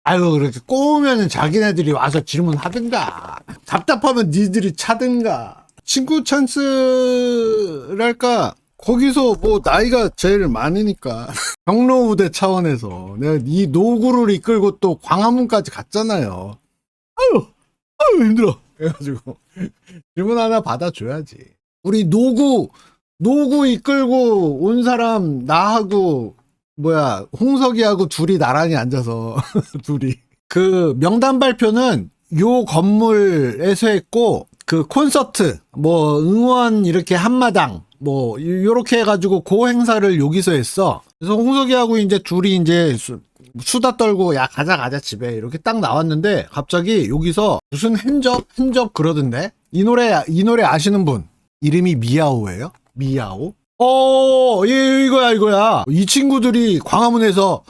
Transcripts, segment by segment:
아유, 그렇게 꼬우면 자기네들이 와서 질문하든가. 답답하면 니들이 차든가. 친구 찬스랄까? 거기서 뭐 나이가 제일 많으니까. 경로우대 차원에서 내가 이 노구를 이끌고 또 광화문까지 갔잖아요. 아유, 아유, 힘들어. 그래가지고 질문 하나 받아줘야지. 우리 노구 이끌고 온 사람 나하고 뭐야 홍석이하고 둘이 나란히 앉아서 둘이 그 명단 발표는 요 건물에서 했고 그 콘서트 뭐 응원 이렇게 한마당 뭐 요렇게 해가지고 그 행사를 여기서 했어. 그래서 홍석이하고 이제 둘이 이제 수다 떨고 야 가자 집에 이렇게 딱 나왔는데 갑자기 여기서 무슨 핸접 그러던데 이 노래 아시는 분 이름이 미야오예요? 미야오? 이거야. 이 친구들이 광화문에서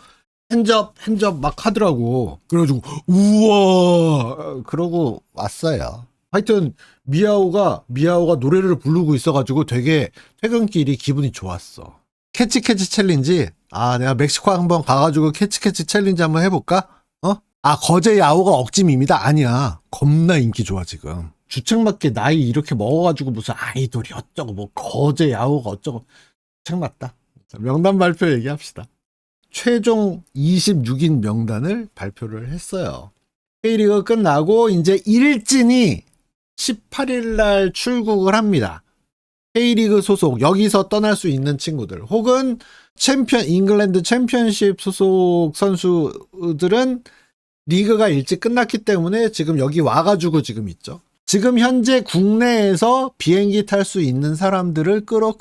핸접 막 하더라고. 그래가지고, 우와! 그러고 왔어요. 하여튼, 미야오가 노래를 부르고 있어가지고 되게 퇴근길이 기분이 좋았어. 캐치 챌린지? 아, 내가 멕시코 한번 가가지고 캐치 챌린지 한번 해볼까? 거제 야오가 억짐입니다. 아니야. 겁나 인기 좋아, 지금. 주책맞게 나이 이렇게 먹어가지고 무슨 아이돌이 어쩌고 뭐 거제 야호가 어쩌고 주책맞다. 명단 발표 얘기합시다. 최종 26인 명단을 발표를 했어요. K리그 끝나고 이제 일진이 18일 날 출국을 합니다. K리그 소속 여기서 떠날 수 있는 친구들 혹은 잉글랜드 챔피언십 소속 선수들은 리그가 일찍 끝났기 때문에 지금 여기 와가지고 지금 있죠. 지금 현재 국내에서 비행기 탈 수 있는 사람들을 끌어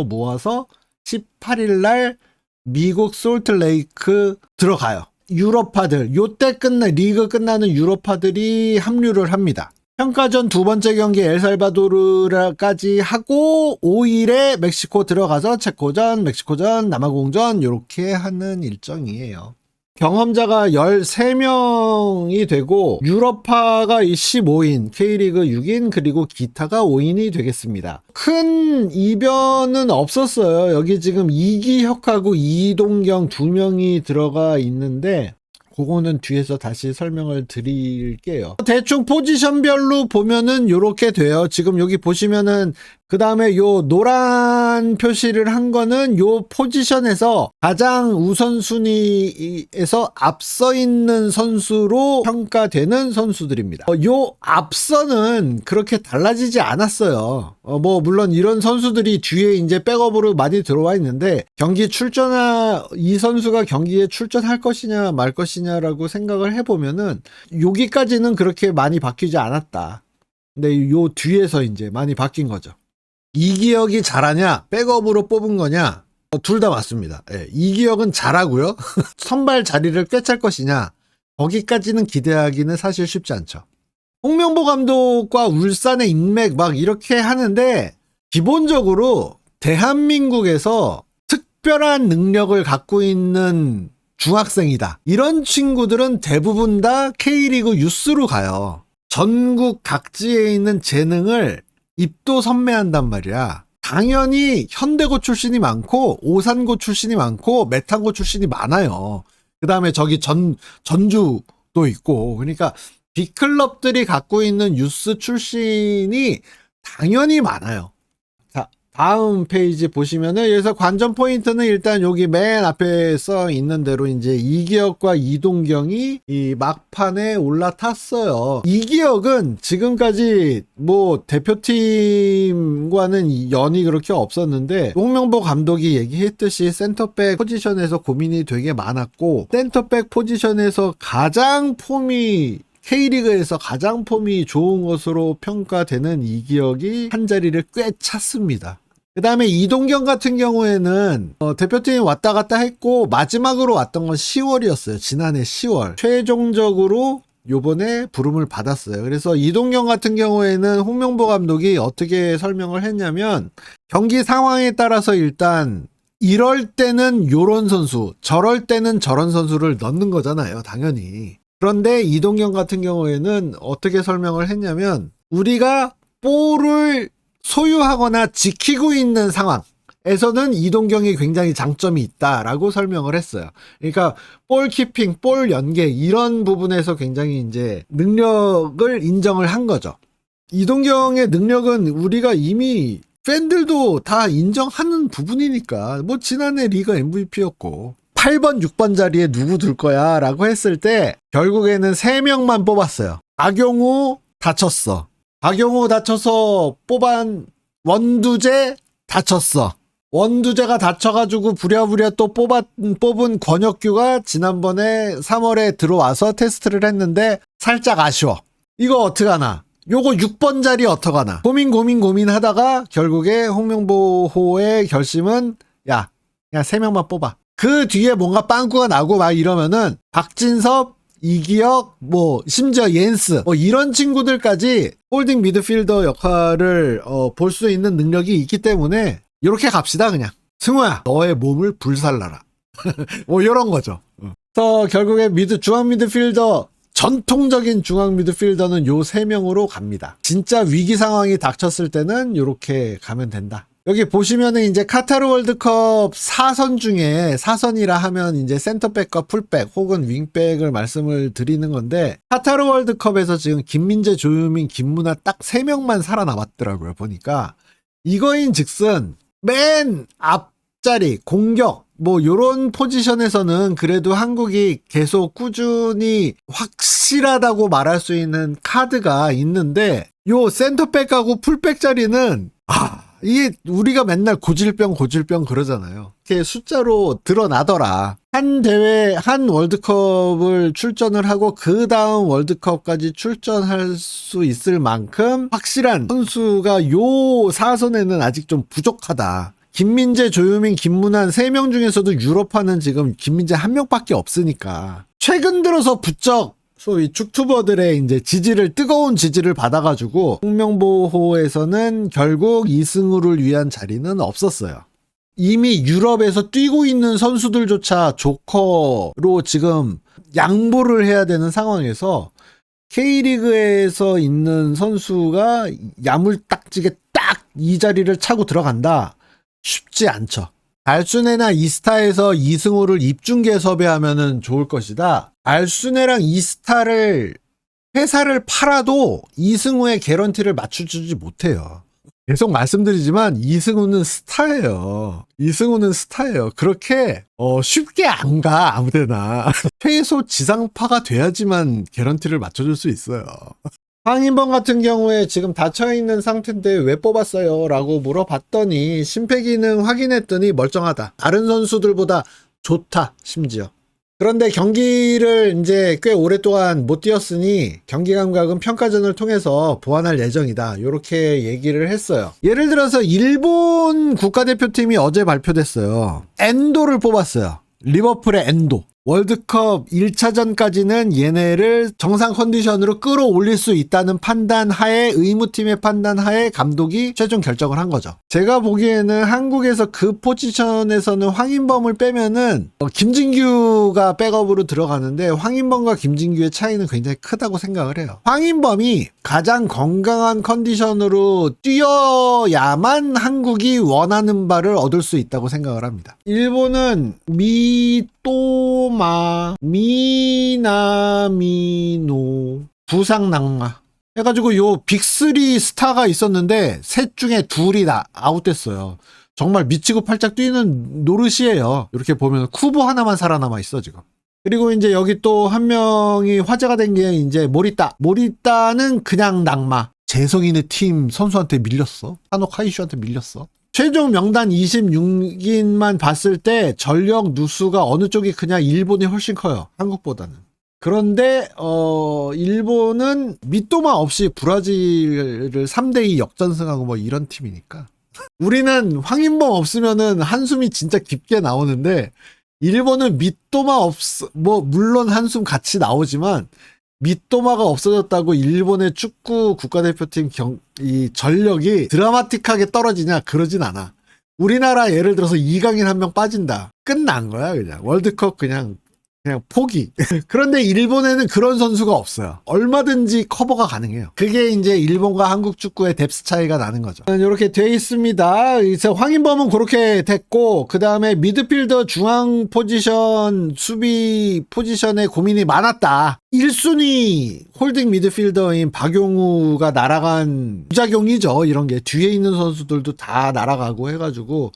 모아서 18일 날 미국 솔트레이크 들어가요. 유럽파들, 요때 리그 끝나는 유럽파들이 합류를 합니다. 평가전 두 번째 경기 엘살바도르까지 하고 5일에 멕시코 들어가서 체코전, 멕시코전, 남아공전 요렇게 하는 일정이에요. 경험자가 13명이 되고 유럽파가 15인, K리그 6인, 그리고 기타가 5인이 되겠습니다. 큰 이변은 없었어요. 여기 지금 이기혁하고 이동경 2명이 들어가 있는데 그거는 뒤에서 다시 설명을 드릴게요. 대충 포지션별로 보면은 요렇게 돼요. 지금 여기 보시면은 그 다음에 요 노란 표시를 한 거는 요 포지션에서 가장 우선순위에서 앞서 있는 선수로 평가되는 선수들입니다. 요 앞서는 그렇게 달라지지 않았어요. 뭐 물론 이런 선수들이 뒤에 이제 백업으로 많이 들어와 있는데 이 선수가 경기에 출전할 것이냐 말 것이냐라고 생각을 해보면은 여기까지는 그렇게 많이 바뀌지 않았다. 근데 요 뒤에서 이제 많이 바뀐 거죠. 이기혁이 잘하냐 백업으로 뽑은 거냐 둘 다 맞습니다. 이기혁은 잘하고요. 선발 자리를 꿰찰 것이냐 거기까지는 기대하기는 사실 쉽지 않죠. 홍명보 감독과 울산의 인맥 막 이렇게 하는데 기본적으로 대한민국에서 특별한 능력을 갖고 있는 중학생이다. 이런 친구들은 대부분 다 K리그 유스로 가요. 전국 각지에 있는 재능을 입도 선매한단 말이야. 당연히 현대고 출신이 많고 오산고 출신이 많고 메탄고 출신이 많아요. 그 다음에 저기 전주도 있고 그러니까 빅클럽들이 갖고 있는 유스 출신이 당연히 많아요. 자, 다음 페이지 보시면은 여기서 관전 포인트는 일단 여기 맨 앞에 써 있는 대로 이제 이기혁과 이동경이 이 막판에 올라탔어요. 이기혁은 지금까지 뭐 대표팀과는 연이 그렇게 없었는데 홍명보 감독이 얘기했듯이 센터백 포지션에서 고민이 되게 많았고 센터백 포지션에서 K리그에서 가장 폼이 좋은 것으로 평가되는 이기혁이 한 자리를 꽤 찼습니다. 그 다음에 이동경 같은 경우에는 대표팀 왔다 갔다 했고 마지막으로 왔던 건 10월이었어요. 지난해 10월. 최종적으로 요번에 부름을 받았어요. 그래서 이동경 같은 경우에는 홍명보 감독이 어떻게 설명을 했냐면 경기 상황에 따라서 일단 이럴 때는 요런 선수, 저럴 때는 저런 선수를 넣는 거잖아요. 당연히. 그런데 이동경 같은 경우에는 어떻게 설명을 했냐면 우리가 볼을 소유하거나 지키고 있는 상황 에서는 이동경이 굉장히 장점이 있다라고 설명을 했어요. 그러니까 볼 키핑, 볼 연계 이런 부분에서 굉장히 이제 능력을 인정을 한 거죠. 이동경의 능력은 우리가 이미 팬들도 다 인정하는 부분이니까 뭐 지난해 리그 MVP였고 8번, 6번 자리에 누구 둘 거야 라고 했을 때 결국에는 3명만 뽑았어요. 박용우 다쳤어. 박용우 다쳐서 뽑은 원두재 다쳤어. 원두재가 다쳐가지고 부랴부랴 또 뽑은 권혁규가 지난번에 3월에 들어와서 테스트를 했는데 살짝 아쉬워. 이거 어떡하나. 요거 6번 자리 어떡하나. 고민 하다가 결국에 홍명보호의 결심은 야, 그냥 3명만 뽑아. 그 뒤에 뭔가 빵꾸가 나고 막 이러면은 박진섭, 이기혁, 뭐 심지어 옌스 뭐 이런 친구들까지 홀딩 미드필더 역할을 볼 수 있는 능력이 있기 때문에 이렇게 갑시다 그냥. 승우야 너의 몸을 불살라라. 뭐 이런 거죠. 그래서 결국에 중앙 미드필더 전통적인 중앙 미드필더는 요 3명으로 갑니다. 진짜 위기 상황이 닥쳤을 때는 이렇게 가면 된다. 여기 보시면은 이제 카타르 월드컵 4선 중에 4선이라 하면 이제 센터백과 풀백 혹은 윙백을 말씀을 드리는 건데 카타르 월드컵에서 지금 김민재, 조유민, 김문아 딱 3명만 살아남았더라고요. 보니까 이거인 즉슨 맨 앞자리 공격 뭐 요런 포지션에서는 그래도 한국이 계속 꾸준히 확실하다고 말할 수 있는 카드가 있는데 요 센터백하고 풀백 자리는 이게 우리가 맨날 고질병 그러잖아요. 이렇게 숫자로 드러나더라. 한 대회, 한 월드컵을 출전을 하고 그 다음 월드컵까지 출전할 수 있을 만큼 확실한 선수가 요 4선에는 아직 좀 부족하다. 김민재, 조유민, 김문환 3명 중에서도 유럽파는 지금 김민재 1명밖에 없으니까 최근 들어서 부쩍 소위 축투버들의 이제 뜨거운 지지를 받아가지고 홍명보호에서는 결국 이승우를 위한 자리는 없었어요. 이미 유럽에서 뛰고 있는 선수들조차 조커로 지금 양보를 해야 되는 상황에서 K리그에서 있는 선수가 야물딱지게 딱 이 자리를 차고 들어간다? 쉽지 않죠. 알순에나 이스타에서 이승우를 입중계 섭외하면 좋을 것이다. 알순에랑 이스타를 회사를 팔아도 이승우의 개런티를 맞춰주지 못해요. 계속 말씀드리지만 이승우는 스타예요. 그렇게 쉽게 안 가 아무데나. 최소 지상파가 돼야지만 개런티를 맞춰줄 수 있어요. 황인범 같은 경우에 지금 닫혀있는 상태인데 왜 뽑았어요? 라고 물어봤더니 심폐기능 확인했더니 멀쩡하다. 다른 선수들보다 좋다 심지어. 그런데 경기를 이제 꽤 오랫동안 못 뛰었으니 경기 감각은 평가전을 통해서 보완할 예정이다. 이렇게 얘기를 했어요. 예를 들어서 일본 국가대표팀이 어제 발표됐어요. 엔도를 뽑았어요. 리버풀의 엔도. 월드컵 1차전까지는 얘네를 정상 컨디션으로 끌어올릴 수 있다는 판단 하에 의무팀의 판단 하에 감독이 최종 결정을 한 거죠. 제가 보기에는 한국에서 그 포지션에서는 황인범을 빼면은 김진규가 백업으로 들어가는데 황인범과 김진규의 차이는 굉장히 크다고 생각을 해요. 황인범이 가장 건강한 컨디션으로 뛰어야만 한국이 원하는 바를 얻을 수 있다고 생각을 합니다. 일본은 미나미노 부상낙마 해가지고 요 빅3 스타가 있었는데 셋 중에 둘이 다 아웃됐어요. 정말 미치고 팔짝 뛰는 노릇이에요. 이렇게 보면 쿠보 하나만 살아남아 있어 지금. 그리고 이제 여기 또 한 명이 화제가 된 게 이제 모리따는 그냥 낙마. 재성인의 팀 선수한테 밀렸어. 한옥 하이슈한테 밀렸어. 최종 명단 26인만 봤을 때 전력 누수가 어느 쪽이 그냥 일본이 훨씬 커요. 한국보다는. 그런데 일본은 밑도마 없이 브라질을 3대2 역전승하고 뭐 이런 팀이니까. 우리는 황인범 없으면은 한숨이 진짜 깊게 나오는데 일본은 뭐 물론 한숨 같이 나오지만 밑도마가 없어졌다고 일본의 축구 국가대표팀 이 전력이 드라마틱하게 떨어지냐? 그러진 않아. 우리나라 예를 들어서 이강인 한 명 빠진다. 끝난 거야 그냥. 월드컵 그냥 그냥 포기. 그런데 일본에는 그런 선수가 없어요. 얼마든지 커버가 가능해요. 그게 이제 일본과 한국 축구의 뎁스 차이가 나는 거죠. 이렇게 돼 있습니다. 이제 황인범은 그렇게 됐고, 그 다음에 미드필더 중앙 포지션, 수비 포지션에 고민이 많았다. 1순위 홀딩 미드필더인 박용우가 날아간 부작용이죠. 이런 게 뒤에 있는 선수들도 다 날아가고 해가지고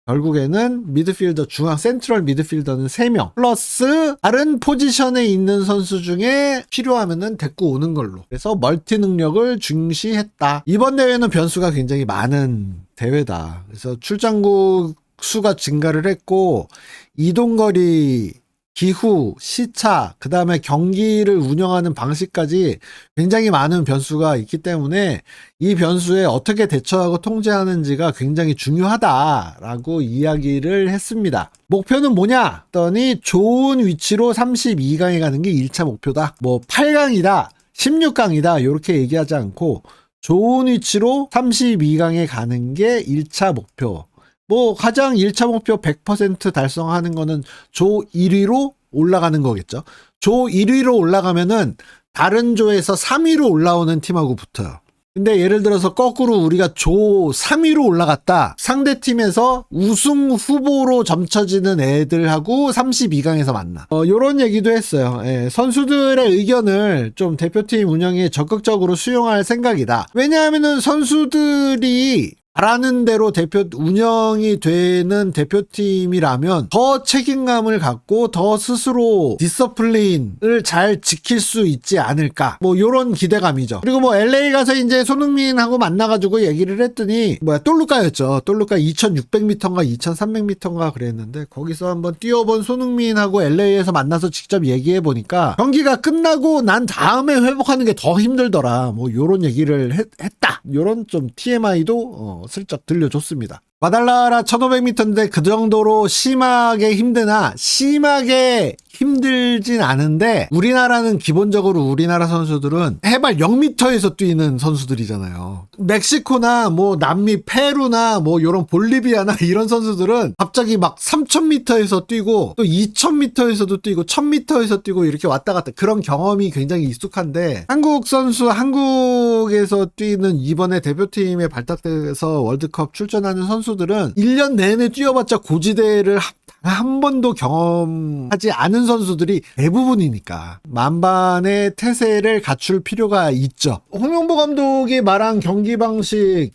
결국에는 미드필더 중앙 센트럴 미드필더는 3명 플러스 다른 포지션에 있는 선수 중에 필요하면은 데리고 오는 걸로, 그래서 멀티 능력을 중시했다. 이번 대회는 변수가 굉장히 많은 대회다. 그래서 출장국 수가 증가를 했고, 이동거리, 기후, 시차, 그 다음에 경기를 운영하는 방식까지 굉장히 많은 변수가 있기 때문에 이 변수에 어떻게 대처하고 통제하는지가 굉장히 중요하다라고 이야기를 했습니다. 목표는 뭐냐? 했더니 좋은 위치로 32강에 가는 게 1차 목표다. 뭐 8강이다, 16강이다 이렇게 얘기하지 않고 좋은 위치로 32강에 가는 게 1차 목표. 뭐 가장 1차 목표 100% 달성하는 거는 조 1위로 올라가는 거겠죠. 조 1위로 올라가면은 다른 조에서 3위로 올라오는 팀하고 붙어요. 근데 예를 들어서 거꾸로 우리가 조 3위로 올라갔다. 상대 팀에서 우승 후보로 점쳐지는 애들하고 32강에서 만나. 요런 얘기도 했어요. 예, 선수들의 의견을 좀 대표팀 운영에 적극적으로 수용할 생각이다. 왜냐하면은 선수들이 바라는 대로 운영이 되는 대표팀이라면 더 책임감을 갖고 더 스스로 디서플린을 잘 지킬 수 있지 않을까, 뭐 요런 기대감이죠. 그리고 뭐 LA 가서 이제 손흥민하고 만나가지고 얘기를 했더니 똘루카였죠. 똘루카 2600m인가 2300m인가 그랬는데 거기서 한번 뛰어본 손흥민하고 LA에서 만나서 직접 얘기해 보니까 경기가 끝나고 난 다음에 회복하는 게 더 힘들더라, 뭐 요런 얘기를 했다. 요런 좀 TMI도 슬쩍 들려줬습니다. 과달라라 1500m인데 그 정도로 심하게 힘드나? 심하게 힘들진 않은데, 우리나라는 기본적으로 우리나라 선수들은 해발 0m에서 뛰는 선수들이잖아요. 멕시코나 뭐 남미 페루나 뭐 요런 볼리비아나 이런 선수들은 갑자기 막 3000m에서 뛰고 또 2000m에서도 뛰고 1000m에서 뛰고 이렇게 왔다 갔다, 그런 경험이 굉장히 익숙한데, 한국 선수 한국에서 뛰는 이번에 대표팀에 발탁돼서 월드컵 출전하는 선수들은 1년 내내 뛰어봤자 고지대를 한 번도 경험하지 않은 선수들이 대부분이니까 만반의 태세를 갖출 필요가 있죠. 홍명보 감독이 말한 경기 방식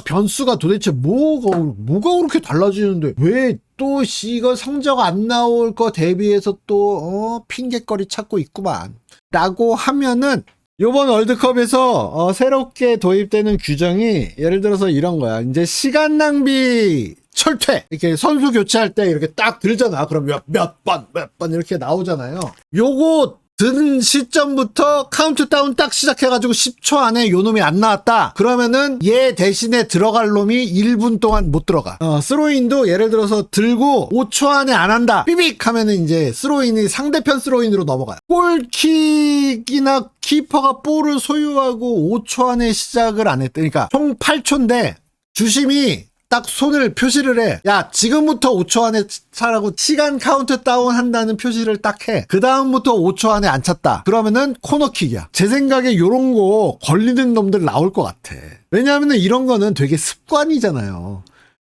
변수가 도대체 뭐가 그렇게 달라지는데 왜 또 이거 성적 안 나올 거 대비해서 또 핑계거리 찾고 있구만 라고 하면은, 요번 월드컵에서 새롭게 도입되는 규정이 예를 들어서 이런 거야. 이제 시간 낭비 철퇴, 이렇게 선수 교체할 때 이렇게 딱 들잖아. 그럼 몇 번 이렇게 나오잖아요. 요거 든 시점부터 카운트다운 딱 시작해가지고 10초 안에 요 놈이 안 나왔다. 그러면은 얘 대신에 들어갈 놈이 1분 동안 못 들어가. 스로인도 예를 들어서 들고 5초 안에 안 한다. 삐빅 하면은 이제 스로인이 상대편 스로인으로 넘어가요. 골킥이나 키퍼가 볼을 소유하고 5초 안에 시작을 안 했다. 그러니까 총 8초인데 주심이 딱 손을 표시를 해. 야, 지금부터 5초 안에 차라고 시간 카운트 다운 한다는 표시를 딱 해. 그 다음부터 5초 안에 안 찼다. 그러면은 코너킥이야. 제 생각에 요런 거 걸리는 놈들 나올 것 같아. 왜냐하면 이런 거는 되게 습관이잖아요.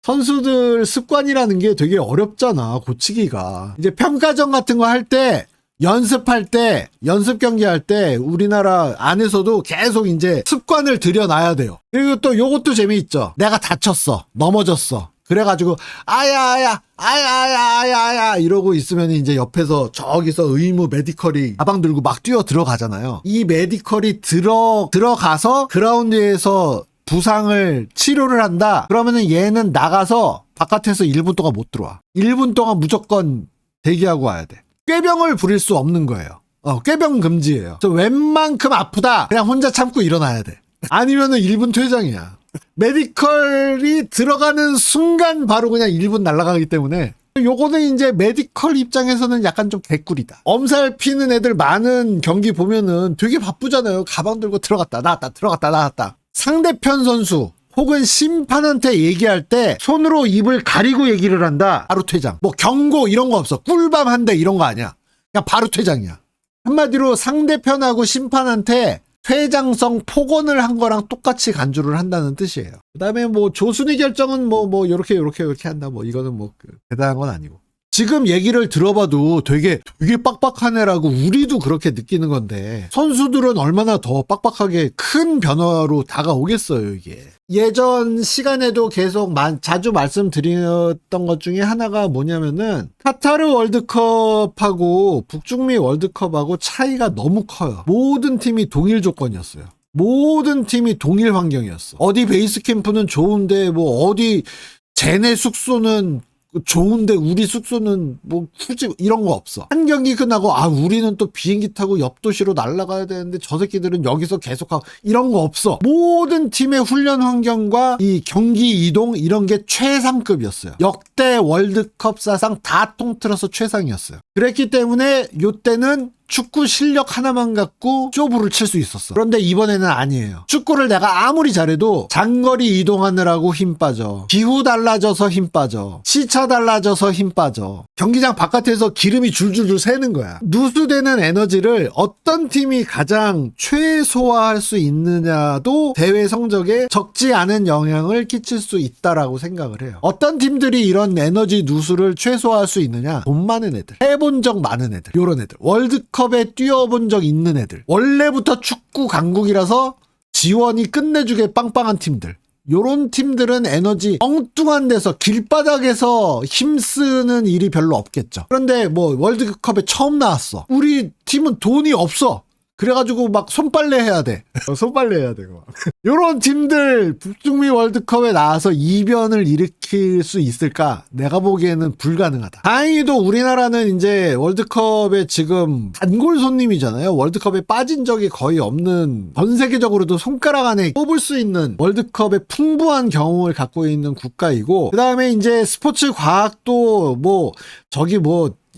선수들 습관이라는 게 되게 어렵잖아, 고치기가. 이제 평가전 같은 거 할 때, 연습할 때, 연습 경기 할 때 우리나라 안에서도 계속 이제 습관을 들여놔야 돼요. 그리고 또 요것도 재미있죠. 내가 다쳤어, 넘어졌어, 그래가지고 아야 이러고 있으면 이제 옆에서 저기서 의무 메디컬이 가방 들고 막 뛰어 들어가잖아요. 이 메디컬이 들어가서 그라운드에서 부상을 치료를 한다. 그러면은 얘는 나가서 바깥에서 1분 동안 못 들어와. 1분 동안 무조건 대기하고 와야 돼. 꾀병을 부릴 수 없는 거예요. 꾀병 금지예요. 웬만큼 아프다 그냥 혼자 참고 일어나야 돼. 아니면은 1분 퇴장이야. 메디컬이 들어가는 순간 바로 그냥 1분 날아가기 때문에 요거는 이제 메디컬 입장에서는 약간 좀 개꿀이다. 엄살 피는 애들 많은 경기 보면은 되게 바쁘잖아요. 가방 들고 들어갔다 나왔다 들어갔다 나왔다. 상대편 선수 혹은 심판한테 얘기할 때 손으로 입을 가리고 얘기를 한다. 바로 퇴장. 뭐 경고 이런 거 없어. 꿀밤 한 대 이런 거 아니야. 그냥 바로 퇴장이야. 한마디로 상대편하고 심판한테 퇴장성 폭언을 한 거랑 똑같이 간주를 한다는 뜻이에요. 그 다음에 뭐 조순위 결정은 뭐 요렇게 한다. 뭐 이거는 뭐 대단한 건 아니고. 지금 얘기를 들어봐도 되게 빡빡하네라고 우리도 그렇게 느끼는 건데 선수들은 얼마나 더 빡빡하게 큰 변화로 다가오겠어요, 이게. 예전 시간에도 계속 자주 말씀드렸던 것 중에 하나가 뭐냐면은 카타르 월드컵하고 북중미 월드컵하고 차이가 너무 커요. 모든 팀이 동일 조건이었어요. 모든 팀이 동일 환경이었어. 어디 베이스 캠프는 좋은데 뭐 어디 쟤네 숙소는 좋은데 우리 숙소는 뭐 굳이 이런 거 없어. 한 경기 끝나고 우리는 또 비행기 타고 옆 도시로 날아가야 되는데 저 새끼들은 여기서 계속하고 이런 거 없어. 모든 팀의 훈련 환경과 이 경기 이동 이런 게 최상급이었어요. 역대 월드컵 사상 다 통틀어서 최상이었어요. 그랬기 때문에 요때는 축구 실력 하나만 갖고 쇼부를 칠 수 있었어. 그런데 이번에는 아니에요. 축구를 내가 아무리 잘해도 장거리 이동하느라고 힘 빠져. 기후 달라져서 힘 빠져. 시차 달라져서 힘 빠져. 경기장 바깥에서 기름이 줄줄줄 새는 거야. 누수되는 에너지를 어떤 팀이 가장 최소화할 수 있느냐도 대회 성적에 적지 않은 영향을 끼칠 수 있다라고 생각을 해요. 어떤 팀들이 이런 에너지 누수를 최소화할 수 있느냐? 돈 많은 애들, 해본 적 많은 애들, 요런 애들, 월드컵에 뛰어본 적 있는 애들, 원래부터 축구 강국이라서 지원이 끝내주게 빵빵한 팀들, 요런 팀들은 에너지 엉뚱한 데서 길바닥에서 힘쓰는 일이 별로 없겠죠. 그런데 뭐 월드컵에 처음 나왔어. 우리 팀은 돈이 없어. 그래가지고 막 손빨래 해야 돼. 손빨래 해야 되고. 요런 팀들 북중미 월드컵에 나와서 이변을 일으킬 수 있을까? 내가 보기에는 불가능하다. 다행히도 우리나라는 이제 월드컵에 지금 단골 손님이잖아요. 월드컵에 빠진 적이 거의 없는, 전 세계적으로도 손가락 안에 꼽을 수 있는 월드컵에 풍부한 경험을 갖고 있는 국가이고, 그 다음에 이제 스포츠 과학도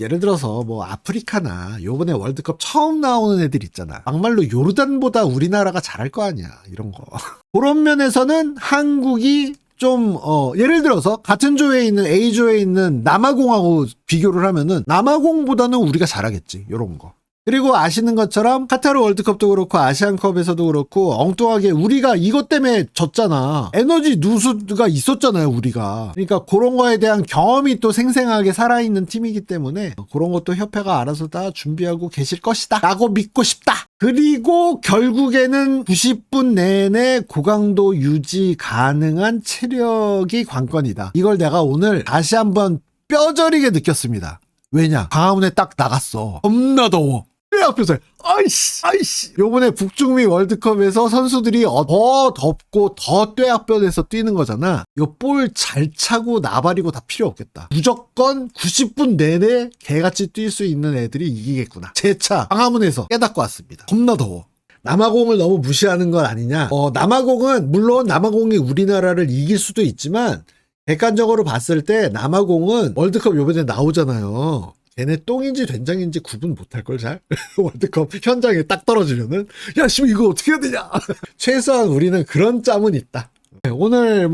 예를 들어서 뭐 아프리카나 요번에 월드컵 처음 나오는 애들 있잖아. 막말로 요르단보다 우리나라가 잘할 거 아니야. 이런 거. 그런 면에서는 한국이 좀 예를 들어서 같은 조에 있는 A조에 있는 남아공하고 비교를 하면은 남아공보다는 우리가 잘하겠지. 요런 거. 그리고 아시는 것처럼 카타르 월드컵도 그렇고 아시안컵에서도 그렇고 엉뚱하게 우리가 이것 때문에 졌잖아. 에너지 누수가 있었잖아요, 우리가. 그러니까 그런 거에 대한 경험이 또 생생하게 살아있는 팀이기 때문에 그런 것도 협회가 알아서 다 준비하고 계실 것이다 라고 믿고 싶다. 그리고 결국에는 90분 내내 고강도 유지 가능한 체력이 관건이다. 이걸 내가 오늘 다시 한번 뼈저리게 느꼈습니다. 왜냐? 광화문에 딱 나갔어. 겁나 더워. 앞에서 아이씨 요번에 북중미 월드컵에서 선수들이 더 덥고 더 뙤약볕에서 뛰는 거잖아. 이거 볼 잘 차고 나발이고 다 필요 없겠다. 무조건 90분 내내 개같이 뛸 수 있는 애들이 이기겠구나. 제 차 광화문에서 깨닫고 왔습니다. 겁나 더워. 남아공을 너무 무시하는 건 아니냐. 남아공은 물론 남아공이 우리나라를 이길 수도 있지만 객관적으로 봤을 때 남아공은 월드컵 요번에 나오잖아요. 걔네 똥인지 된장인지 구분 못할걸 잘? 월드컵 현장에 딱 떨어지면은 야 씨 이거 어떻게 해야 되냐. 최소한 우리는 그런 짬은 있다. 오늘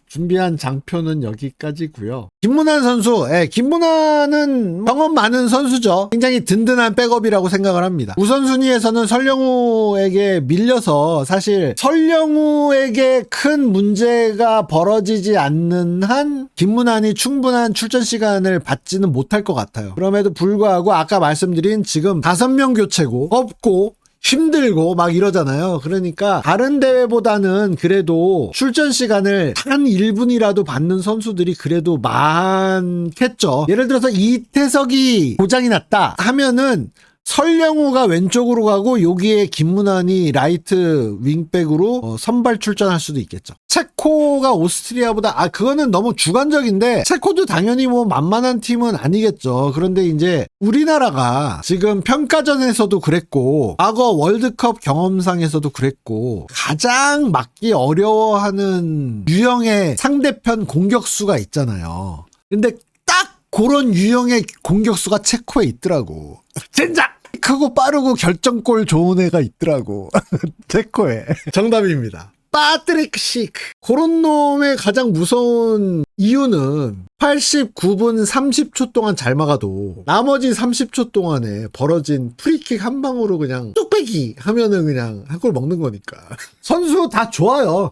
준비한 장표는 여기까지고요. 김문환 선수, 김문환은 경험 많은 선수죠. 굉장히 든든한 백업이라고 생각을 합니다. 우선순위에서는 설령우에게 밀려서 사실 설령우에게 큰 문제가 벌어지지 않는 한 김문환이 충분한 출전 시간을 받지는 못할 것 같아요. 그럼에도 불구하고 아까 말씀드린 지금 5명 교체고 없고 힘들고 막 이러잖아요. 그러니까 다른 대회보다는 그래도 출전 시간을 한 1분이라도 받는 선수들이 그래도 많겠죠. 예를 들어서 이태석이 고장이 났다 하면은 설령우가 왼쪽으로 가고 여기에 김문환이 라이트 윙백으로 선발 출전할 수도 있겠죠. 체코가 오스트리아보다 그거는 너무 주관적인데 체코도 당연히 뭐 만만한 팀은 아니겠죠. 그런데 이제 우리나라가 지금 평가전에서도 그랬고 과거 월드컵 경험상에서도 그랬고 가장 막기 어려워하는 유형의 상대편 공격수가 있잖아요. 근데 딱 그런 유형의 공격수가 체코에 있더라고. 젠장! 크고 빠르고 결정골 좋은 애가 있더라고. 체코에. 정답입니다. 파트릭 시크. 그런 놈의 가장 무서운 이유는 89분 30초 동안 잘 막아도 나머지 30초 동안에 벌어진 프리킥 한 방으로 그냥 뚝배기 하면은 그냥 한 골 먹는 거니까. 선수 다 좋아요.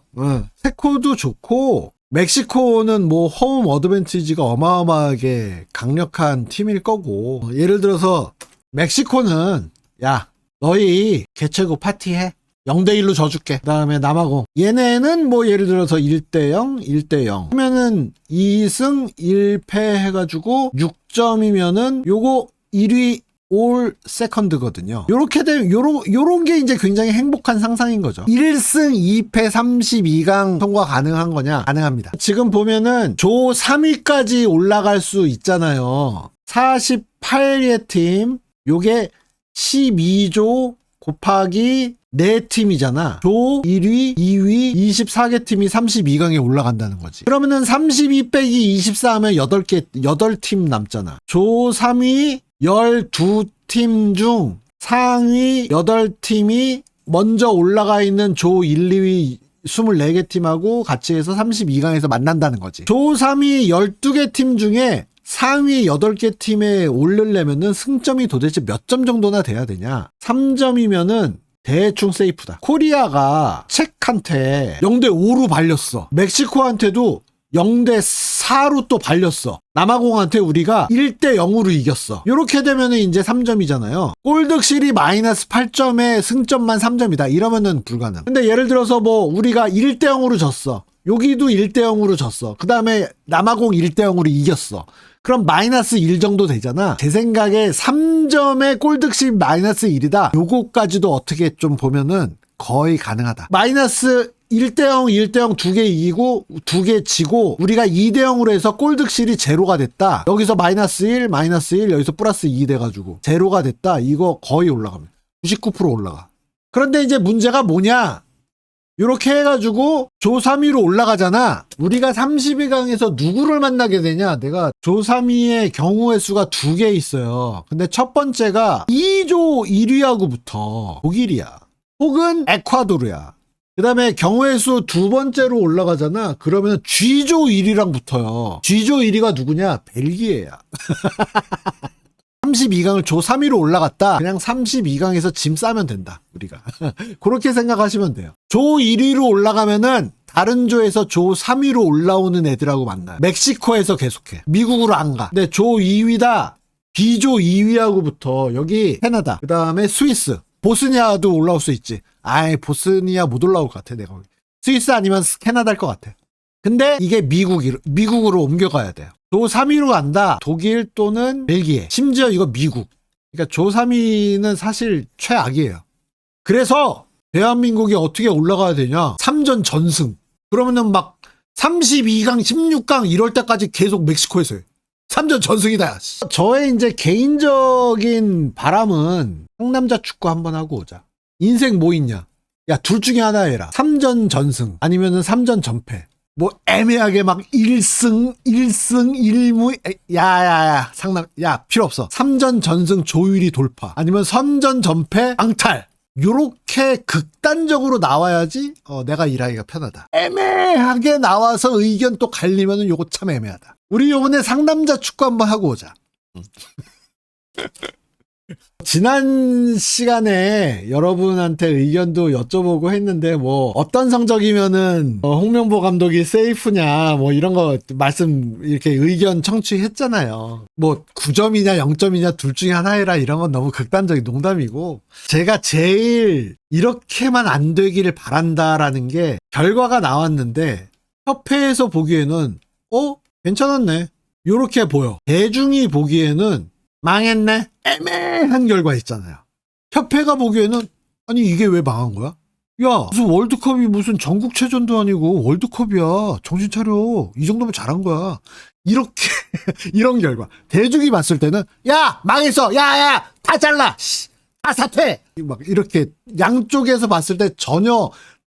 세코도 좋고 멕시코는 뭐 홈 어드밴티지가 어마어마하게 강력한 팀일 거고, 예를 들어서 멕시코는 야 너희 개최고 파티해, 0대1로 져줄게. 그 다음에 남아공 얘네는 뭐 예를 들어서 1대0 1대0 하면은 2승 1패 해가지고 6점이면은 요거 1위 올 세컨드거든요. 요렇게 되면 요런 게 이제 굉장히 행복한 상상인 거죠. 1승 2패 32강 통과 가능한 거냐? 가능합니다. 지금 보면은 조 3위까지 올라갈 수 있잖아요. 48개 팀, 요게 12조 곱하기 4팀이잖아. 조 1위, 2위, 24개 팀이 32강에 올라간다는 거지. 그러면은 32 빼기 24 하면 8팀 남잖아. 조 3위 12팀 중 상위 8팀이 먼저 올라가 있는 조 1, 2위 24개 팀하고 같이 해서 32강에서 만난다는 거지. 조 3위 12개 팀 중에 상위 8개 팀에 오르려면은 승점이 도대체 몇 점 정도나 돼야 되냐? 3점이면은 대충 세이프다. 코리아가 책한테 0대5로 발렸어. 멕시코한테도 0대4로 또 발렸어. 남아공한테 우리가 1대0으로 이겼어. 이렇게 되면은 이제 3점이잖아요. 골득실이 마이너스 8점에 승점만 3점이다. 이러면은 불가능. 근데 예를 들어서 뭐 우리가 1대0으로 졌어. 여기도 1대0으로 졌어. 그 다음에 남아공 1대0으로 이겼어. 그럼 마이너스 1 정도 되잖아. 제 생각에 3점의 골득실 마이너스 1이다. 요거까지도 어떻게 좀 보면은 거의 가능하다. 마이너스 1대0, 1대0 두 개 이기고 두 개 지고 우리가 2대0으로 해서 골득실이 제로가 됐다. 여기서 마이너스 1, 마이너스 1, 여기서 플러스 2 돼가지고 제로가 됐다. 이거 거의 올라갑니다. 99% 올라가. 그런데 이제 문제가 뭐냐? 이렇게 해가지고 조 3위로 올라가잖아. 우리가 32강에서 누구를 만나게 되냐? 내가 조 3위의 경우의 수가 2개 있어요. 근데 첫 번째가 2조 1위하고 붙어. 독일이야. 혹은 에콰도르야. 그 다음에 경우의 수 두 번째로 올라가잖아. 그러면 G조 1위랑 붙어요. G조 1위가 누구냐? 벨기에야. 32강을 조 3위로 올라갔다. 그냥 32강에서 짐 싸면 된다. 우리가. 그렇게 생각하시면 돼요. 조 1위로 올라가면은 다른 조에서 조 3위로 올라오는 애들하고 만나요. 멕시코에서 계속해. 미국으로 안 가. 근데 조 2위다. B조 2위하고 붙어. 여기 캐나다. 그 다음에 스위스. 보스니아도 올라올 수 있지. 아이, 보스니아 못 올라올 것 같아, 내가. 스위스 아니면 캐나다일 것 같아. 근데 이게 미국으로 옮겨가야 돼요. 조 3위로 간다. 독일 또는 벨기에. 심지어 이거 미국. 그러니까 조 3위는 사실 최악이에요. 그래서 대한민국이 어떻게 올라가야 되냐? 3전 전승. 그러면은 막 32강, 16강 이럴 때까지 계속 멕시코에서 해. 3전 전승이다. 저의 이제 개인적인 바람은 상남자 축구 한번 하고 오자. 인생 뭐 있냐? 야, 둘 중에 하나 해라. 3전 전승 아니면은 3전 전패. 뭐 애매하게 막 1승 1무 야야야 상남 야 필요 없어. 3전 전승 조율이 돌파 아니면 3전 전패 강탈. 요렇게 극단적으로 나와야지 내가 일하기가 편하다. 애매하게 나와서 의견 또 갈리면은 요거 참 애매하다. 우리 요번에 상남자 축구 한번 하고 오자. 지난 시간에 여러분한테 의견도 여쭤보고 했는데 뭐 어떤 성적이면은 홍명보 감독이 세이프냐 뭐 이런 거 말씀 이렇게 의견 청취했잖아요. 뭐 9점이냐 0점이냐 둘 중에 하나 해라 이런 건 너무 극단적인 농담이고, 제가 제일 이렇게만 안 되기를 바란다라는 게 결과가 나왔는데 협회에서 보기에는 괜찮았네 요렇게 보여. 대중이 보기에는 망했네 애매한 결과 있잖아요. 협회가 보기에는 아니 이게 왜 망한 거야? 야 무슨 월드컵이 무슨 전국체전도 아니고 월드컵이야. 정신 차려. 이 정도면 잘한 거야. 이렇게 이런 결과. 대중이 봤을 때는 야 망했어. 야야 다 잘라. 다 사퇴. 막 이렇게 양쪽에서 봤을 때 전혀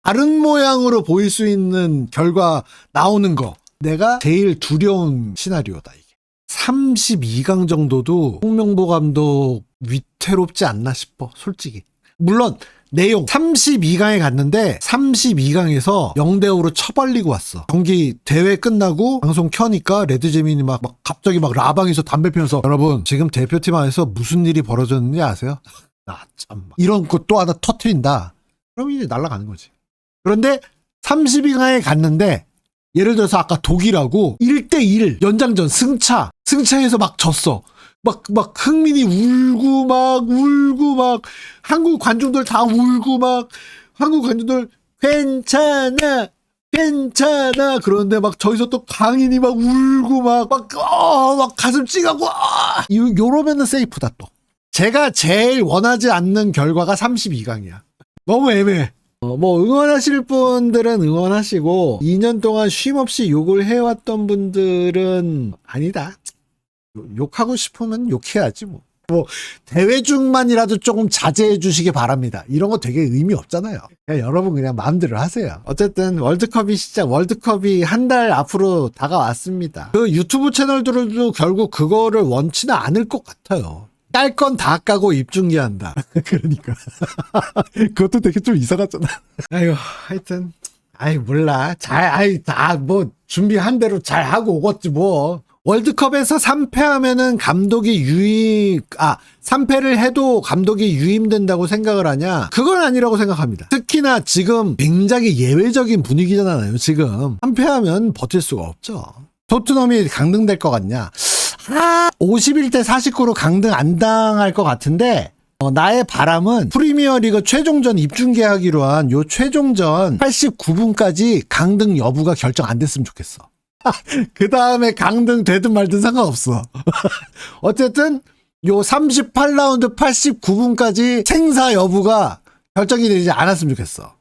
다른 모양으로 보일 수 있는 결과 나오는 거. 내가 제일 두려운 시나리오다 이게. 32강 정도도 홍명보 감독 위태롭지 않나 싶어 솔직히. 물론 내용 32강에 갔는데 32강에서 0대5로 쳐발리고 왔어. 경기 대회 끝나고 방송 켜니까 레드재민이 막 갑자기 막 라방에서 담배 피면서 여러분 지금 대표팀 안에서 무슨 일이 벌어졌는지 아세요? 나 참 이런 거 또 하나 터트린다. 그럼 이제 날아가는 거지. 그런데 32강에 갔는데 예를 들어서 아까 독일하고 1대1 연장전 승차해서 막 졌어. 막 흥민이 울고 막 한국 관중들 다 울고 막 한국 관중들 괜찮아 그러는데 막 저기서 또 강인이 막 울고 막 가슴 찡하고 요러면은 세이프다 또. 제가 제일 원하지 않는 결과가 32강이야. 너무 애매해. 뭐 응원하실 분들은 응원하시고 2년 동안 쉼없이 욕을 해왔던 분들은 아니다. 욕하고 싶으면 욕해야지 뭐. 대회 중만이라도 조금 자제해 주시기 바랍니다. 이런 거 되게 의미 없잖아요. 그냥 여러분 그냥 마음대로 하세요. 어쨌든 월드컵이 한 달 앞으로 다가왔습니다. 그 유튜브 채널들도 결국 그거를 원치는 않을 것 같아요. 깔 건 다 까고 입중계한다. 그러니까 그것도 되게 좀 이상하잖아. 아유, 하여튼 몰라. 다 뭐 준비한 대로 잘 하고 오겠지 뭐. 월드컵에서 3패하면은 감독이 3패를 해도 감독이 유임된다고 생각을 하냐? 그건 아니라고 생각합니다. 특히나 지금 굉장히 예외적인 분위기잖아요. 지금 3패하면 버틸 수가 없죠. 토트넘이 강등될 것 같냐? 51대 49로 강등 안 당할 것 같은데 나의 바람은 프리미어리그 최종전 입중계하기로 한 요 최종전 89분까지 강등 여부가 결정 안 됐으면 좋겠어. 그 다음에 강등 되든 말든 상관없어. 어쨌든 요 38라운드 89분까지 생사 여부가 결정이 되지 않았으면 좋겠어.